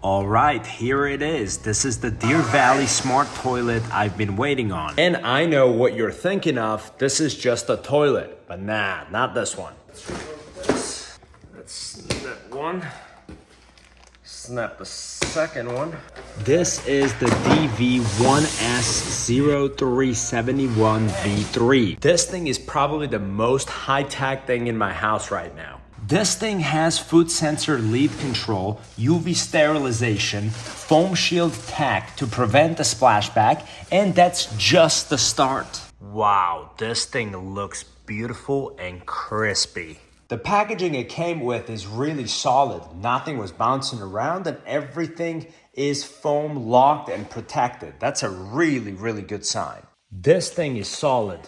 All right, here it is. This is the DeerValley Smart Toilet I've been waiting on. And I know what you're thinking of. This is just a toilet, but nah, not this one. Let's snap one. Snap the second one. This is the DV-1S0371-V3. This thing is probably the most high-tech thing in my house right now. This thing has food sensor lead control, UV sterilization, foam shield tech to prevent the splashback, and that's just the start. Wow, this thing looks beautiful and crispy. The packaging it came with is really solid. Nothing was bouncing around and everything is foam locked and protected. That's a really, really good sign. This thing is solid.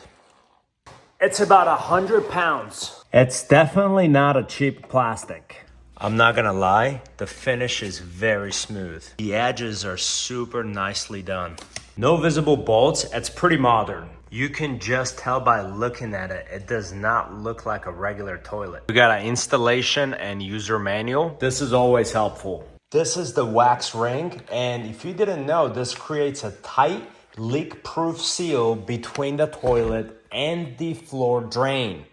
It's about 100 pounds. It's definitely not a cheap plastic. I'm not gonna lie, the finish is very smooth. The edges are super nicely done. No visible bolts, it's pretty modern. You can just tell by looking at it, it does not look like a regular toilet. We got an installation and user manual. This is always helpful. This is the wax ring, and if you didn't know, this creates a tight, leak-proof seal between the toilet and the floor drain.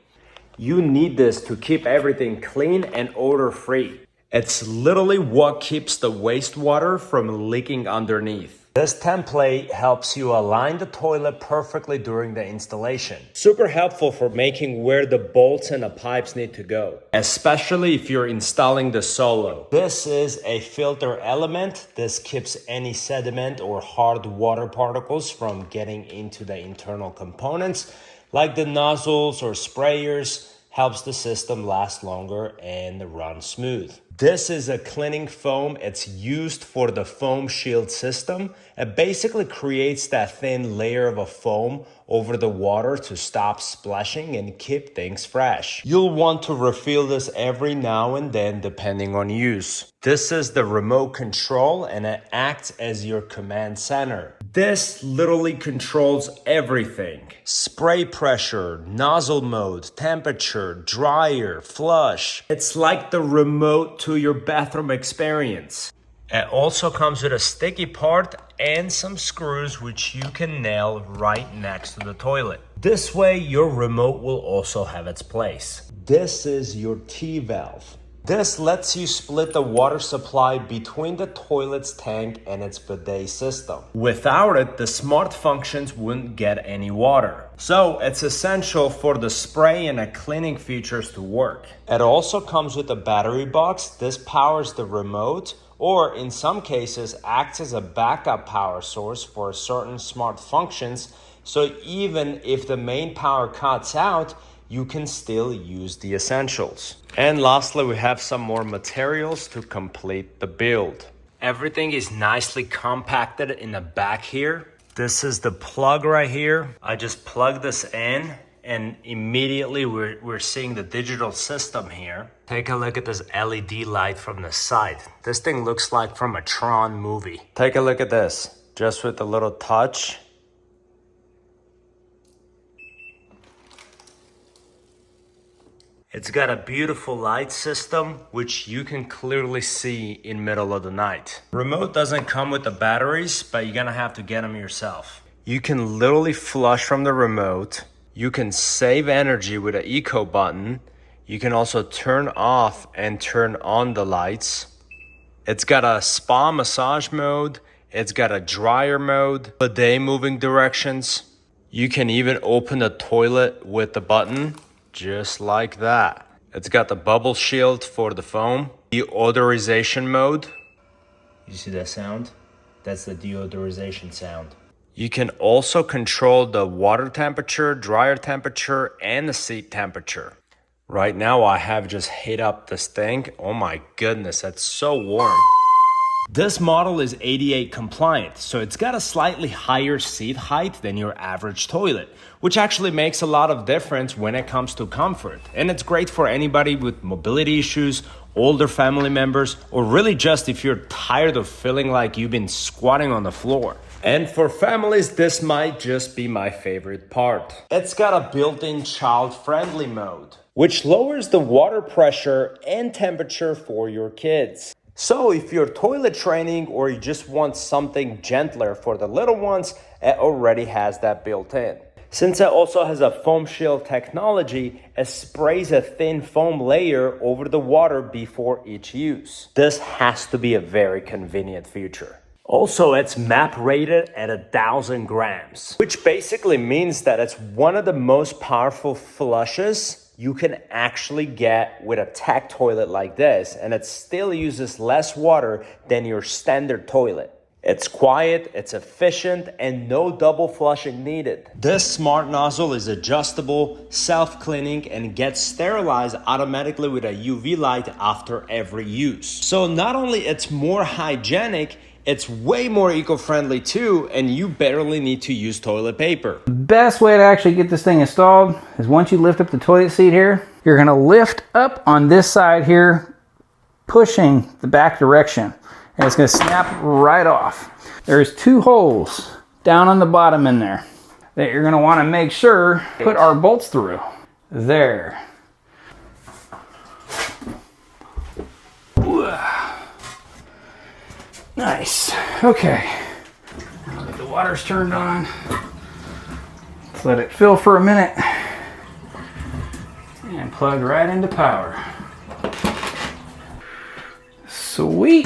You need this to keep everything clean and odor-free. It's literally what keeps the wastewater from leaking underneath. This template helps you align the toilet perfectly during the installation. Super helpful for making where the bolts and the pipes need to go, especially if you're installing the solo. This is a filter element. This keeps any sediment or hard water particles from getting into the internal components, like the nozzles or sprayers. Helps the system last longer and run smooth. This is a cleaning foam. It's used for the foam shield system. It basically creates that thin layer of a foam over the water to stop splashing and keep things fresh. You'll want to refill this every now and then depending on use. This is the remote control and it acts as your command center. This literally controls everything. Spray pressure, nozzle mode, temperature, dryer, flush. It's like the remote to your bathroom experience. It also comes with a sticky part and some screws which you can nail right next to the toilet. This way your remote will also have its place. This is your T-valve. This lets you split the water supply between the toilet's tank and its bidet system. Without it, the smart functions wouldn't get any water. So it's essential for the spray and the cleaning features to work. It also comes with a battery box. This powers the remote, or in some cases acts as a backup power source for certain smart functions. So even if the main power cuts out, you can still use the essentials. And lastly, we have some more materials to complete the build. Everything is nicely compacted in the back here. This is the plug right here. I just plug this in and immediately we're seeing the digital system here. Take a look at this LED light from the side. This thing looks like from a Tron movie. Take a look at this, just with a little touch. It's got a beautiful light system, which you can clearly see in middle of the night. Remote doesn't come with the batteries, but you're gonna have to get them yourself. You can literally flush from the remote. You can save energy with an eco button. You can also turn off and turn on the lights. It's got a spa massage mode. It's got a dryer mode, bidet moving directions. You can even open the toilet with the button. Just like that. It's got the bubble shield for the foam. Deodorization mode. You see that sound? That's the deodorization sound. You can also control the water temperature, dryer temperature, and the seat temperature. Right now I have just heat up this thing. Oh my goodness, that's so warm. This model is ADA compliant, so it's got a slightly higher seat height than your average toilet, which actually makes a lot of difference when it comes to comfort. And it's great for anybody with mobility issues, older family members, or really just if you're tired of feeling like you've been squatting on the floor. And for families, this might just be my favorite part. It's got a built-in child-friendly mode, which lowers the water pressure and temperature for your kids. So if you're toilet training or you just want something gentler for the little ones, it already has that built in. Since it also has a foam shield technology, it sprays a thin foam layer over the water before each use. This has to be a very convenient feature. Also, it's MAP rated at 1,000 grams, which basically means that it's one of the most powerful flushes you can actually get with a tech toilet like this, and it still uses less water than your standard toilet. It's quiet, it's efficient, and no double flushing needed. This smart nozzle is adjustable, self-cleaning, and gets sterilized automatically with a UV light after every use. So not only it's more hygienic, it's way more eco-friendly too, and you barely need to use toilet paper. The best way to actually get this thing installed is once you lift up the toilet seat here, you're gonna lift up on this side here, pushing the back direction, and it's gonna snap right off. There's 2 holes down on the bottom in there that you're gonna wanna make sure put our bolts through. There. Nice. Okay. Now that the water's turned on, let's let it fill for a minute and plug right into power. Sweet.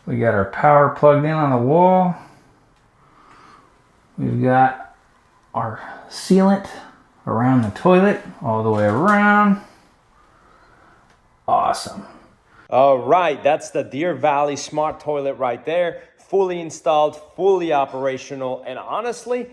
We got our power plugged in on the wall. We've got our sealant around the toilet all the way around. Awesome. All right, that's the DeerValley Smart Toilet right there. Fully installed, fully operational, and honestly,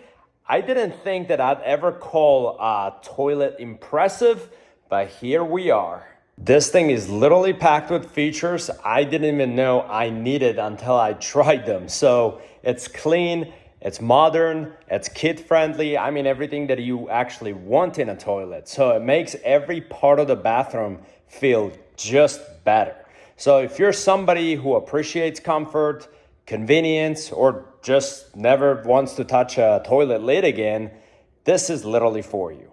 I didn't think that I'd ever call a toilet impressive, but here we are. This thing is literally packed with features I didn't even know I needed until I tried them. So it's clean, it's modern, it's kid-friendly. I mean, everything that you actually want in a toilet. So it makes every part of the bathroom feel just better. So if you're somebody who appreciates comfort, convenience, or just never wants to touch a toilet lid again, this is literally for you.